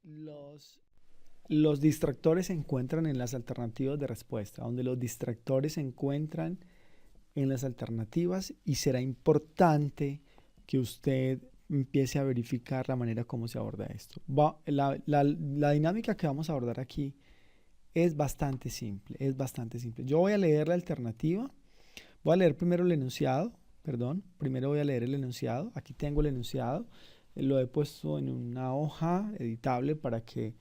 los, los distractores se encuentran en las alternativas de respuesta, donde los distractores se encuentran en las alternativas y será importante que usted empiece a verificar la manera como se aborda esto. La dinámica que vamos a abordar aquí es bastante simple, es bastante simple. Yo voy a leer la alternativa, voy a leer primero el enunciado, perdón, primero voy a leer el enunciado, aquí tengo el enunciado, lo he puesto en una hoja editable para que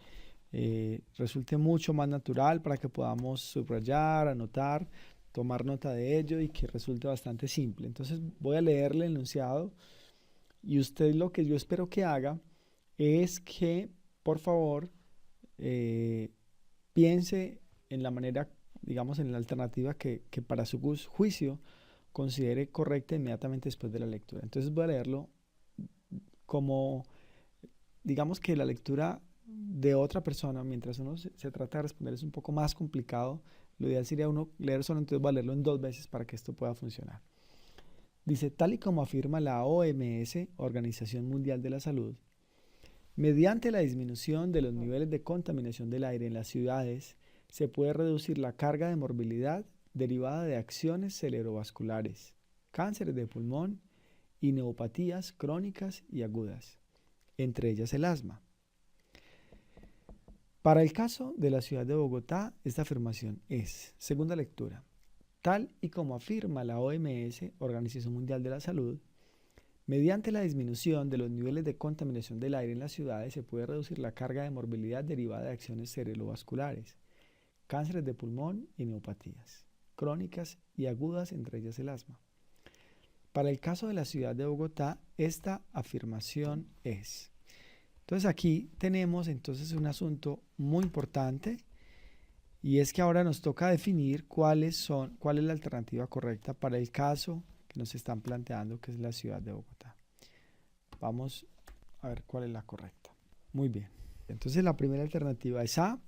resulte mucho más natural, para que podamos subrayar, anotar, tomar nota de ello y que resulte bastante simple. Entonces voy a leerle el enunciado y usted lo que yo espero que haga es que, por favor, eh, piense en la manera, digamos, en la alternativa que para su juicio considere correcta inmediatamente después de la lectura. Entonces voy a leerlo como, digamos que la lectura de otra persona, mientras uno se trata de responder, es un poco más complicado. Lo ideal sería uno leer solo, entonces voy a leerlo en 2 veces para que esto pueda funcionar. Dice, tal y como afirma la OMS, Organización Mundial de la Salud, mediante la disminución de los niveles de contaminación del aire en las ciudades, se puede reducir la carga de morbilidad derivada de acciones cerebrovasculares, cánceres de pulmón y neumopatías crónicas y agudas, entre ellas el asma. Para el caso de la ciudad de Bogotá, esta afirmación es, segunda lectura, tal y como afirma la OMS, Organización Mundial de la Salud, mediante la disminución de los niveles de contaminación del aire en las ciudades se puede reducir la carga de morbilidad derivada de acciones cerebrovasculares, cánceres de pulmón y neumopatías, crónicas y agudas, entre ellas el asma. Para el caso de la ciudad de Bogotá, esta afirmación es. Entonces aquí tenemos entonces un asunto muy importante y es que ahora nos toca definir cuál es la alternativa correcta para el caso que nos están planteando, que es la ciudad de Bogotá. Vamos a ver cuál es la correcta. Muy bien. Entonces la primera alternativa es A.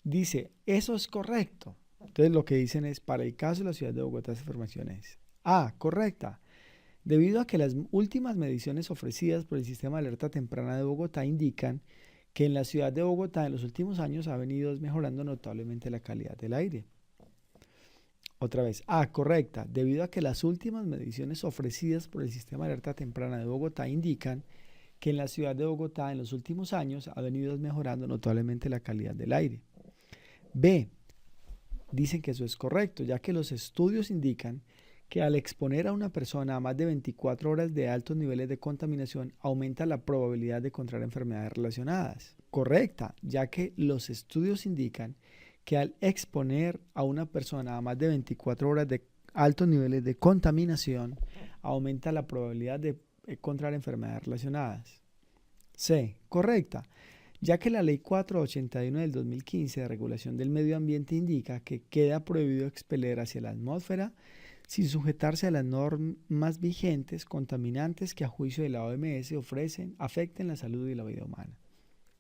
Dice, eso es correcto. Entonces lo que dicen es, para el caso de la ciudad de Bogotá, esa afirmación es A, correcta. Debido a que las últimas mediciones ofrecidas por el sistema de alerta temprana de Bogotá indican que en la ciudad de Bogotá en los últimos años ha venido mejorando notablemente la calidad del aire. Otra vez, A, correcta. Debido a que las últimas mediciones ofrecidas por el sistema de alerta temprana de Bogotá indican que en la ciudad de Bogotá en los últimos años ha venido mejorando notablemente la calidad del aire. B, dicen que eso es correcto, ya que los estudios indican que al exponer a una persona a más de 24 horas de altos niveles de contaminación aumenta la probabilidad de contraer enfermedades relacionadas. Correcta, ya que los estudios indican que al exponer a una persona a más de 24 horas de altos niveles de contaminación aumenta la probabilidad de contraer enfermedades relacionadas. C, correcta, ya que la Ley 481 del 2015 de regulación del medio ambiente indica que queda prohibido expeler hacia la atmósfera sin sujetarse a las normas vigentes contaminantes que a juicio de la OMS afecten la salud y la vida humana.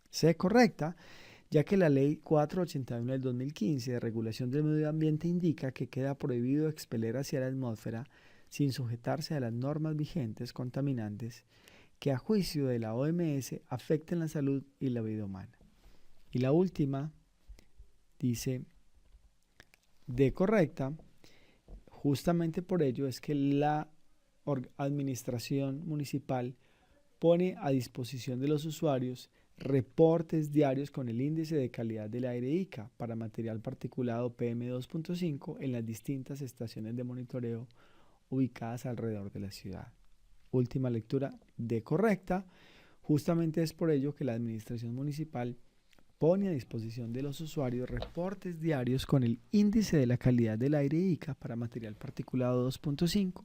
C, correcta, ya que la Ley 481 del 2015 de regulación del medio ambiente indica que queda prohibido expeler hacia la atmósfera sin sujetarse a las normas vigentes contaminantes que a juicio de la OMS afecten la salud y la vida humana. Y la última dice D, correcta, justamente por ello es que la administración municipal pone a disposición de los usuarios reportes diarios con el índice de calidad del aire ICA para material particulado PM2.5 en las distintas estaciones de monitoreo ubicadas alrededor de la ciudad. Última lectura de correcta. Justamente es por ello que la administración municipal pone a disposición de los usuarios reportes diarios con el índice de la calidad del aire ICA para material particulado 2.5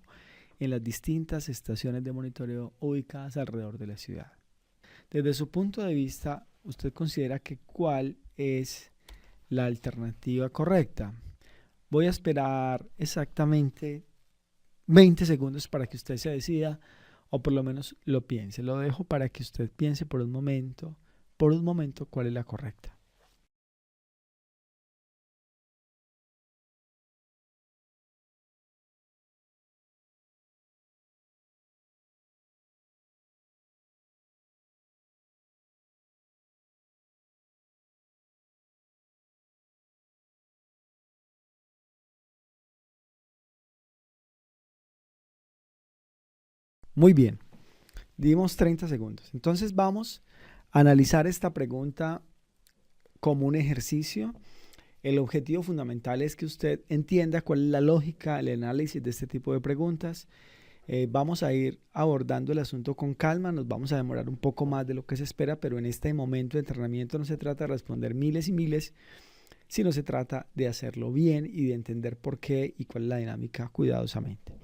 en las distintas estaciones de monitoreo ubicadas alrededor de la ciudad. Desde su punto de vista, ¿usted considera que cuál es la alternativa correcta? Voy a esperar exactamente 20 segundos para que usted se decida o por lo menos lo piense. Lo dejo para que usted piense por un momento cuál es la correcta. Muy bien, dimos 30 segundos. Entonces vamos a analizar esta pregunta como un ejercicio. El objetivo fundamental es que usted entienda cuál es la lógica, el análisis de este tipo de preguntas. Vamos a ir abordando el asunto con calma, nos vamos a demorar un poco más de lo que se espera, pero en este momento de entrenamiento no se trata de responder miles y miles, sino se trata de hacerlo bien y de entender por qué y cuál es la dinámica cuidadosamente.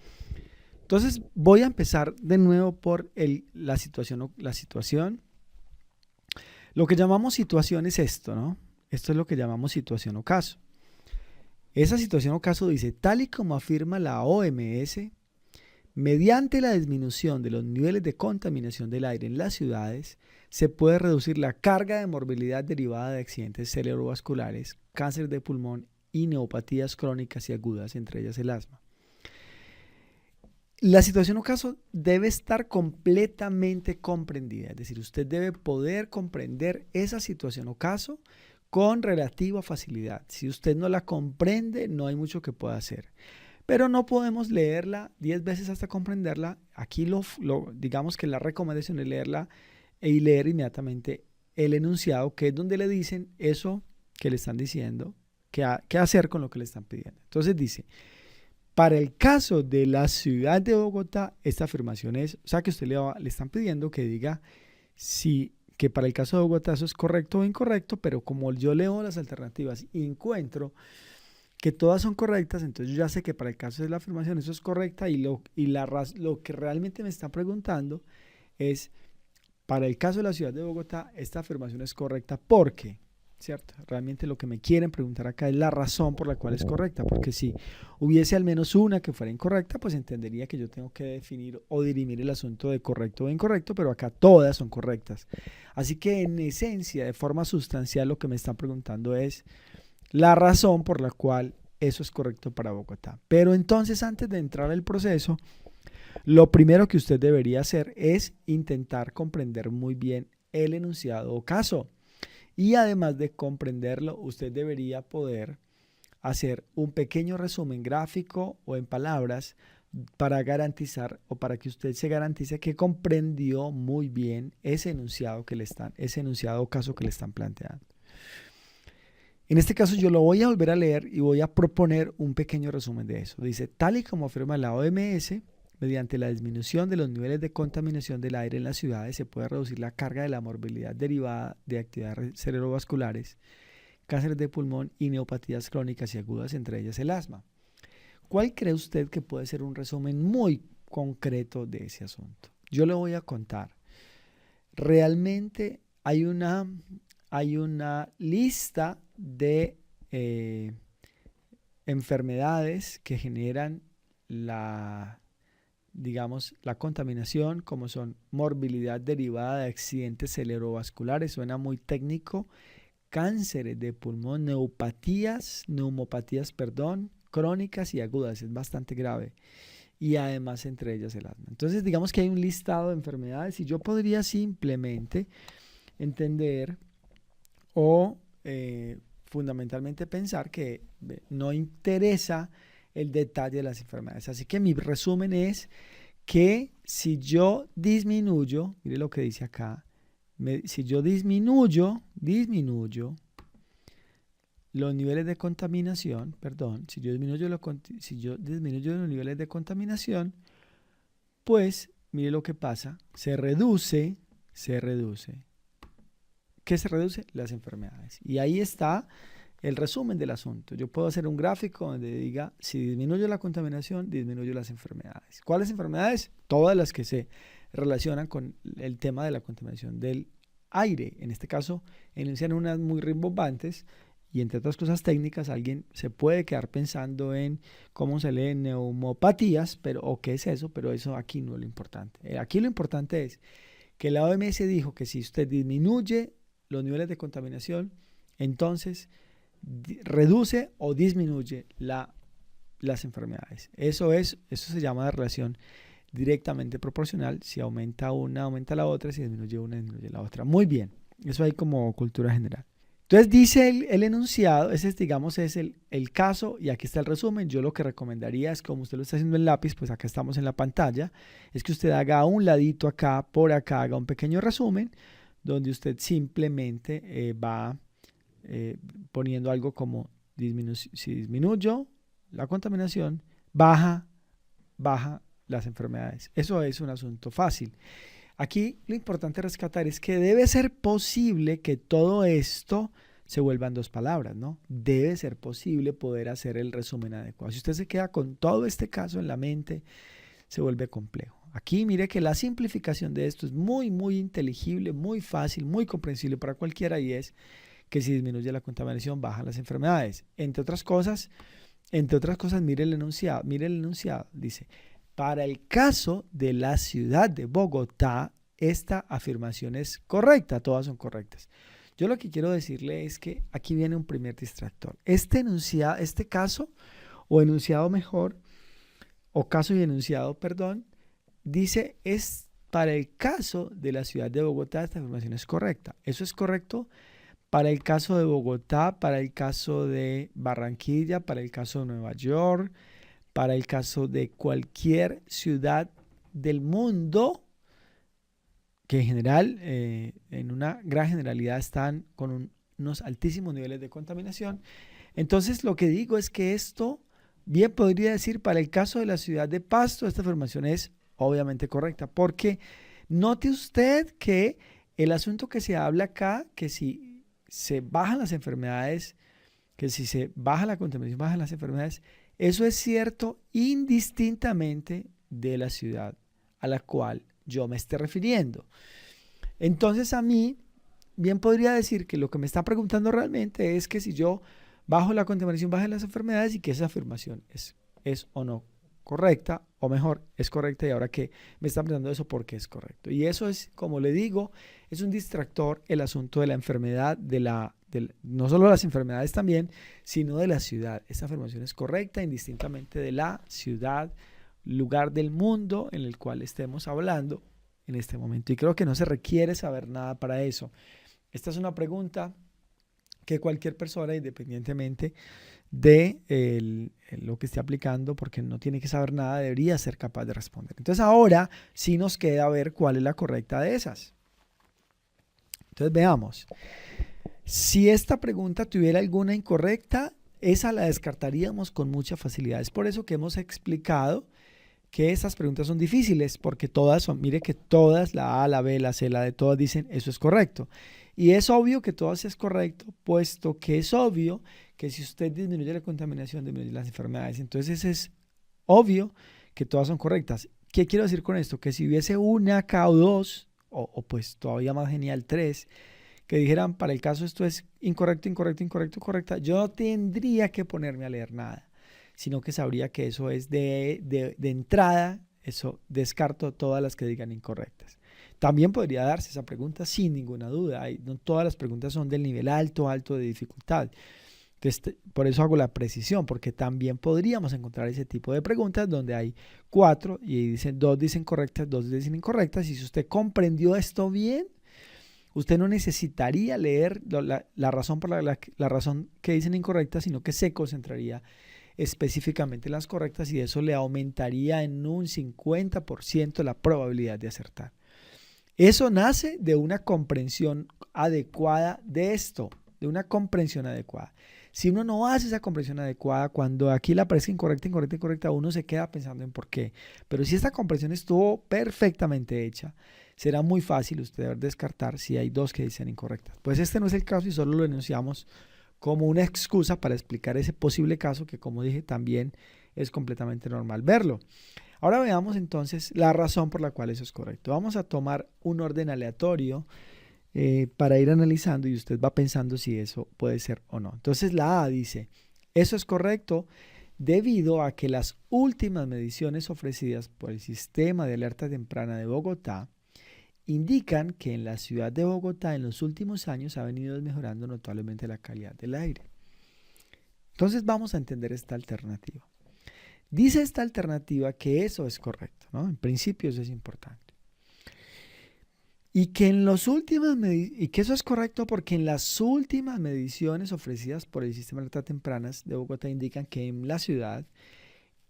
Entonces voy a empezar de nuevo por la situación. Lo que llamamos situación es esto, ¿no? Esto es lo que llamamos situación o caso. Esa situación o caso dice, tal y como afirma la OMS, mediante la disminución de los niveles de contaminación del aire en las ciudades, se puede reducir la carga de morbilidad derivada de accidentes cerebrovasculares, cáncer de pulmón y neumopatías crónicas y agudas, entre ellas el asma. La situación o caso debe estar completamente comprendida, es decir, usted debe poder comprender esa situación o caso con relativa facilidad. Si usted no la comprende, no hay mucho que pueda hacer. Pero no podemos leerla 10 veces hasta comprenderla. Aquí digamos que la recomendación es leerla y leer inmediatamente el enunciado, que es donde le dicen eso que le están diciendo, qué hacer con lo que le están pidiendo. Entonces dice, para el caso de la ciudad de Bogotá, esta afirmación es, o sea que usted le están pidiendo que diga que para el caso de Bogotá eso es correcto o incorrecto, pero como yo leo las alternativas y encuentro que todas son correctas, entonces yo ya sé que para el caso de la afirmación eso es correcta y lo que realmente me están preguntando es, para el caso de la ciudad de Bogotá, esta afirmación es correcta porque, ¿cierto? Realmente lo que me quieren preguntar acá es la razón por la cual es correcta, porque si hubiese al menos una que fuera incorrecta, pues entendería que yo tengo que definir o dirimir el asunto de correcto o incorrecto, pero acá todas son correctas. Así que en esencia, de forma sustancial, lo que me están preguntando es la razón por la cual eso es correcto para Bogotá. Pero entonces, antes de entrar al proceso, lo primero que usted debería hacer es intentar comprender muy bien el enunciado o caso. Y además de comprenderlo, usted debería poder hacer un pequeño resumen gráfico o en palabras para garantizar o para que usted se garantice que comprendió muy bien ese enunciado o caso que le están planteando. En este caso yo lo voy a volver a leer y voy a proponer un pequeño resumen de eso. Dice, tal y como afirma la OMS, mediante la disminución de los niveles de contaminación del aire en las ciudades se puede reducir la carga de la morbilidad derivada de actividades cerebrovasculares, cáncer de pulmón y neumopatías crónicas y agudas, entre ellas el asma. ¿Cuál cree usted que puede ser un resumen muy concreto de ese asunto? Yo le voy a contar. Realmente hay una lista de enfermedades que generan la contaminación, como son morbilidad derivada de accidentes cerebrovasculares, suena muy técnico, cánceres de pulmón, neumopatías, crónicas y agudas, es bastante grave. Y además entre ellas el asma. Entonces digamos que hay un listado de enfermedades y yo podría simplemente entender o fundamentalmente pensar que no interesa el detalle de las enfermedades. Así que mi resumen es que si yo disminuyo, mire lo que dice acá, si yo disminuyo los niveles de contaminación, si yo disminuyo los niveles de contaminación, pues mire lo que pasa, se reduce. ¿Qué se reduce? Las enfermedades. Y ahí está el resumen del asunto. Yo puedo hacer un gráfico donde diga, si disminuyo la contaminación, disminuyo las enfermedades. ¿Cuáles enfermedades? Todas las que se relacionan con el tema de la contaminación del aire. En este caso, enuncian unas muy rimbombantes y entre otras cosas técnicas, alguien se puede quedar pensando en cómo se leen neumopatías, o qué es eso, pero eso aquí no es lo importante. Aquí lo importante es que la OMS dijo que si usted disminuye los niveles de contaminación, entonces reduce o disminuye las enfermedades. Eso se llama la relación directamente proporcional. Si aumenta una, aumenta la otra. Si disminuye una, disminuye la otra. Muy bien. Eso hay como cultura general. Entonces dice el enunciado, ese es, digamos, es el caso y aquí está el resumen. Yo lo que recomendaría es, como usted lo está haciendo en lápiz, pues acá estamos en la pantalla, es que usted haga a un ladito acá, por acá, haga un pequeño resumen donde usted simplemente va poniendo algo como si disminuyo la contaminación, baja las enfermedades. Eso es un asunto fácil. Aquí lo importante rescatar es que debe ser posible que todo esto se vuelva en dos palabras, ¿no? Debe ser posible poder hacer el resumen adecuado. Si usted se queda con todo este caso en la mente, se vuelve complejo. Aquí mire que la simplificación de esto es muy, muy inteligible, muy fácil, muy comprensible para cualquiera y es que si disminuye la contaminación, bajan las enfermedades. Entre otras cosas, mire el enunciado, dice, para el caso de la ciudad de Bogotá, esta afirmación es correcta, todas son correctas. Yo lo que quiero decirle es que aquí viene un primer distractor. Este caso, o enunciado mejor, o caso y enunciado, perdón, dice es para el caso de la ciudad de Bogotá, esta afirmación es correcta. Eso es correcto para el caso de Bogotá, para el caso de Barranquilla, para el caso de Nueva York, para el caso de cualquier ciudad del mundo que en general, en una gran generalidad, están con unos altísimos niveles de contaminación. Entonces, lo que digo es que esto bien podría decir para el caso de la ciudad de Pasto, esta afirmación es obviamente correcta, porque note usted que el asunto que se habla acá, que si se bajan las enfermedades, que si se baja la contaminación, bajan las enfermedades, eso es cierto indistintamente de la ciudad a la cual yo me esté refiriendo. Entonces a mí bien podría decir que lo que me está preguntando realmente es que si yo bajo la contaminación, bajan las enfermedades y que esa afirmación es o no correcta, o mejor, es correcta y ahora que me está preguntando eso, ¿por qué es correcto? Y eso es, como le digo, es un distractor el asunto de la enfermedad, no solo las enfermedades también, sino de la ciudad. Esta afirmación es correcta indistintamente de la ciudad, lugar del mundo en el cual estemos hablando en este momento. Y creo que no se requiere saber nada para eso. Esta es una pregunta que cualquier persona, independientemente de lo que esté aplicando, porque no tiene que saber nada, debería ser capaz de responder. Entonces ahora sí nos queda ver cuál es la correcta de esas. Entonces veamos. Si esta pregunta tuviera alguna incorrecta, esa la descartaríamos con mucha facilidad. Es por eso que hemos explicado que estas preguntas son difíciles, porque todas son, mire que todas, la A, la B, la C, la D, todas dicen eso es correcto. Y es obvio que todas es correcto, puesto que es obvio que si usted disminuye la contaminación, disminuye las enfermedades. Entonces es obvio que todas son correctas. ¿Qué quiero decir con esto? Que si hubiese una acá o dos, o pues todavía más genial, tres, que dijeran para el caso esto es incorrecto, incorrecto, incorrecto, correcta, yo no tendría que ponerme a leer nada, sino que sabría que eso es de entrada, eso descarto todas las que digan incorrectas. También podría darse esa pregunta sin ninguna duda. No todas las preguntas son del nivel alto de dificultad. Entonces, por eso hago la precisión, porque también podríamos encontrar ese tipo de preguntas donde hay 4 y dicen, 2 dicen correctas, 2 dicen incorrectas. Y si usted comprendió esto bien, usted no necesitaría leer la razón por la razón que dicen incorrectas, sino que se concentraría específicamente en las correctas y eso le aumentaría en un 50% la probabilidad de acertar. Eso nace de una comprensión adecuada de esto, de una comprensión adecuada. Si uno no hace esa comprensión adecuada, cuando aquí le aparece incorrecta, incorrecta, incorrecta, uno se queda pensando en por qué. Pero si esta comprensión estuvo perfectamente hecha, será muy fácil usted descartar si hay dos que dicen incorrectas. Pues este no es el caso y solo lo enunciamos como una excusa para explicar ese posible caso que, como dije, también es completamente normal verlo. Ahora veamos entonces la razón por la cual eso es correcto. Vamos a tomar un orden aleatorio para ir analizando y usted va pensando si eso puede ser o no. Entonces la A dice, eso es correcto debido a que las últimas mediciones ofrecidas por el Sistema de Alerta Temprana de Bogotá indican que en la ciudad de Bogotá en los últimos años ha venido mejorando notablemente la calidad del aire. Entonces vamos a entender esta alternativa. Dice esta alternativa que eso es correcto, ¿no? En principio eso es importante. Y que, y que eso es correcto porque en las últimas mediciones ofrecidas por el Sistema de Alertas Tempranas de Bogotá indican que en la ciudad,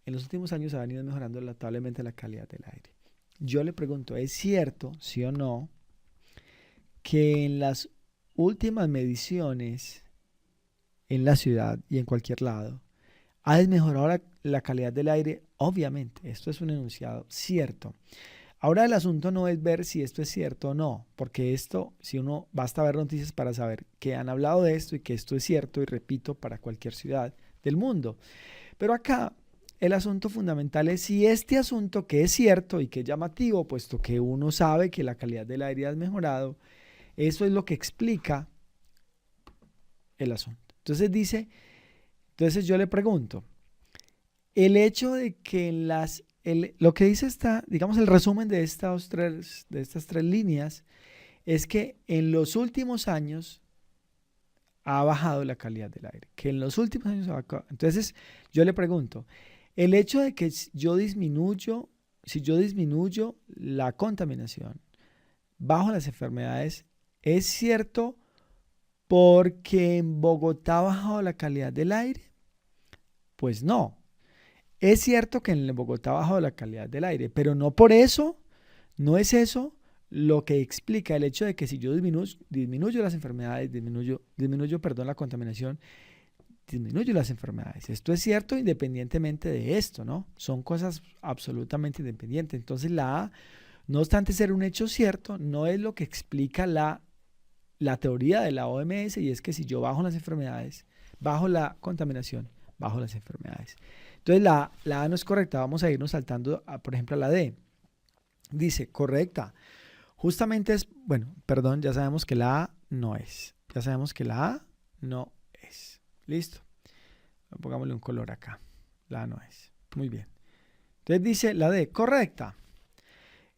en los últimos años, ha venido mejorando notablemente la calidad del aire. Yo le pregunto, ¿es cierto, sí o no, que en las últimas mediciones en la ciudad y en cualquier lado ha desmejorado la calidad del aire? Obviamente, esto es un enunciado cierto. Ahora el asunto no es ver si esto es cierto o no, porque esto, si uno basta ver noticias para saber que han hablado de esto y que esto es cierto, y repito, para cualquier ciudad del mundo. Pero acá el asunto fundamental es si este asunto, que es cierto y que es llamativo, puesto que uno sabe que la calidad del aire ha mejorado, eso es lo que explica el asunto. Entonces yo le pregunto, el hecho de que lo que dice digamos, el resumen de estas tres líneas es que en los últimos años ha bajado la calidad del aire, que en los últimos años ha bajado. Entonces yo le pregunto, el hecho de que si yo disminuyo la contaminación, bajo las enfermedades, ¿es cierto porque en Bogotá ha bajado la calidad del aire? Pues no. Es cierto que en Bogotá ha bajado la calidad del aire, pero no por eso, no es eso lo que explica el hecho de que si yo disminuyo las enfermedades, disminuyo la contaminación, disminuyo las enfermedades. Esto es cierto independientemente de esto, ¿no? Son cosas absolutamente independientes. Entonces la A, no obstante ser un hecho cierto, no es lo que explica la teoría de la OMS, y es que si yo bajo las enfermedades, bajo la contaminación, bajo las enfermedades. Entonces la A no es correcta, vamos a irnos saltando, por ejemplo, a la D. Dice, correcta. Justamente ya sabemos que la A no es. Ya sabemos que la A no es. Listo. Pongámosle un color acá. La A no es. Muy bien. Entonces dice la D, correcta.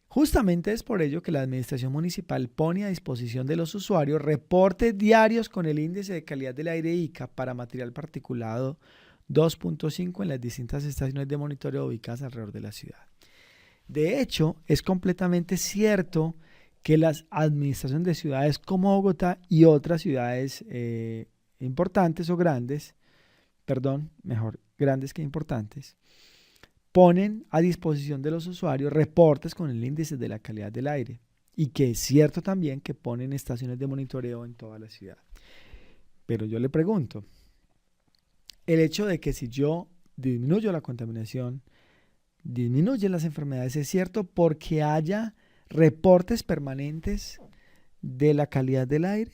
Justamente es por ello que la administración municipal pone a disposición de los usuarios reportes diarios con el índice de calidad del aire ICA para material particulado 2.5 en las distintas estaciones de monitoreo ubicadas alrededor de la ciudad. De hecho, es completamente cierto que las administraciones de ciudades como Bogotá y otras ciudades importantes o grandes, grandes que importantes, ponen a disposición de los usuarios reportes con el índice de la calidad del aire, y que es cierto también que ponen estaciones de monitoreo en toda la ciudad. Pero yo le pregunto, el hecho de que si yo disminuyo la contaminación, disminuyen las enfermedades, ¿es cierto porque haya reportes permanentes de la calidad del aire?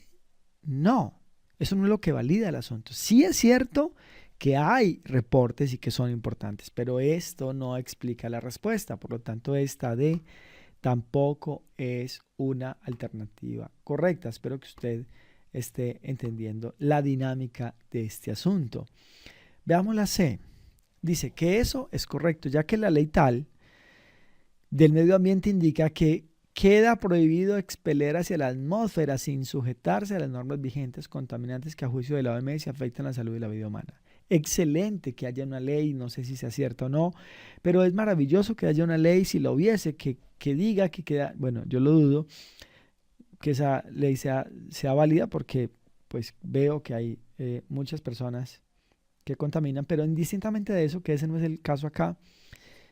No, eso no es lo que valida el asunto. Sí es cierto que hay reportes y que son importantes, pero esto no explica la respuesta. Por lo tanto, esta D tampoco es una alternativa correcta. Espero que usted esté entendiendo la dinámica de este asunto. Veamos la C. Dice que eso es correcto, ya que la ley tal del medio ambiente indica que queda prohibido expeler hacia la atmósfera sin sujetarse a las normas vigentes contaminantes que a juicio de la OMS afectan la salud y la vida humana. Excelente que haya una ley, no sé si sea cierto o no, pero es maravilloso que haya una ley, si lo hubiese, que diga que queda, bueno, yo lo dudo, que esa ley sea válida, porque pues veo que hay muchas personas que contaminan, pero indistintamente de eso, que ese no es el caso acá,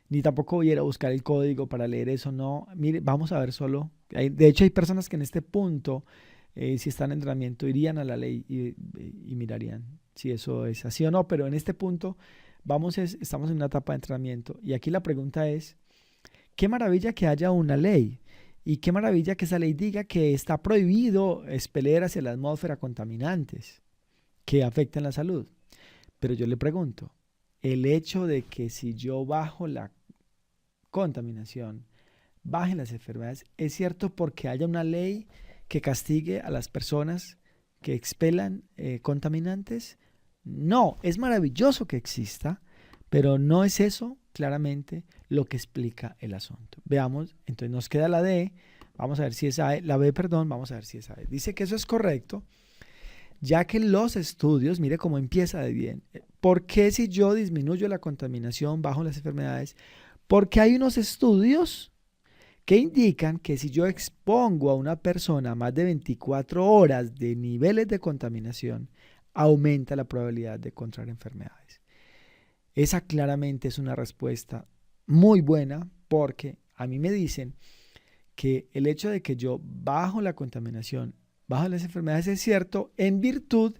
ni tampoco voy a ir a buscar el código para leer eso, no. Mire, vamos a ver solo. De hecho, hay personas que en este punto, si están en entrenamiento, irían a la ley y mirarían si eso es así o no, pero en este punto estamos en una etapa de entrenamiento, y aquí la pregunta es, qué maravilla que haya una ley, y qué maravilla que esa ley diga que está prohibido expeler hacia la atmósfera contaminantes que afectan la salud. Pero yo le pregunto, el hecho de que si yo bajo la contaminación, bajen las enfermedades, ¿es cierto porque haya una ley que castigue a las personas que expelan contaminantes? No, es maravilloso que exista, pero no es eso claramente lo que explica el asunto. Veamos, entonces nos queda la D, vamos a ver si es A, la B, perdón, vamos a ver si es A. Dice que eso es correcto, ya que los estudios, mire cómo empieza de bien. ¿Por qué si yo disminuyo la contaminación, bajo las enfermedades? Porque hay unos estudios que indican que si yo expongo a una persona a más de 24 horas de niveles de contaminación, aumenta la probabilidad de contraer enfermedades. Esa claramente es una respuesta muy buena porque a mí me dicen que el hecho de que yo bajo la contaminación, bajo las enfermedades es cierto en virtud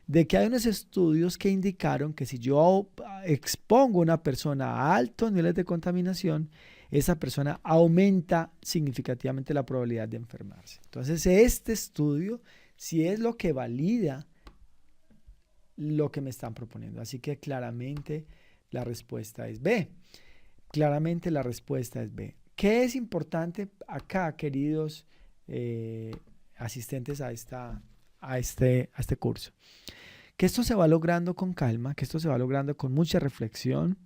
de que hay unos estudios que indicaron que si yo expongo a una persona a altos niveles de contaminación, esa persona aumenta significativamente la probabilidad de enfermarse. Entonces, este estudio sí es lo que valida lo que me están proponiendo. Así que claramente la respuesta es B. Claramente la respuesta es B. ¿Qué es importante acá, queridos asistentes a este curso? Que esto se va logrando con calma, que esto se va logrando con mucha reflexión,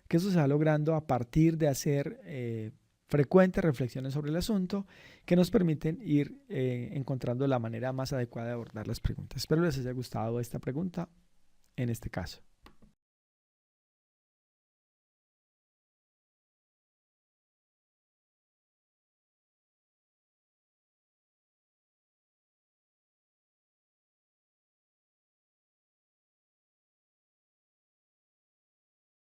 que esto se va logrando a partir de hacer frecuentes reflexiones sobre el asunto que nos permiten ir encontrando la manera más adecuada de abordar las preguntas. Espero les haya gustado esta pregunta en este caso.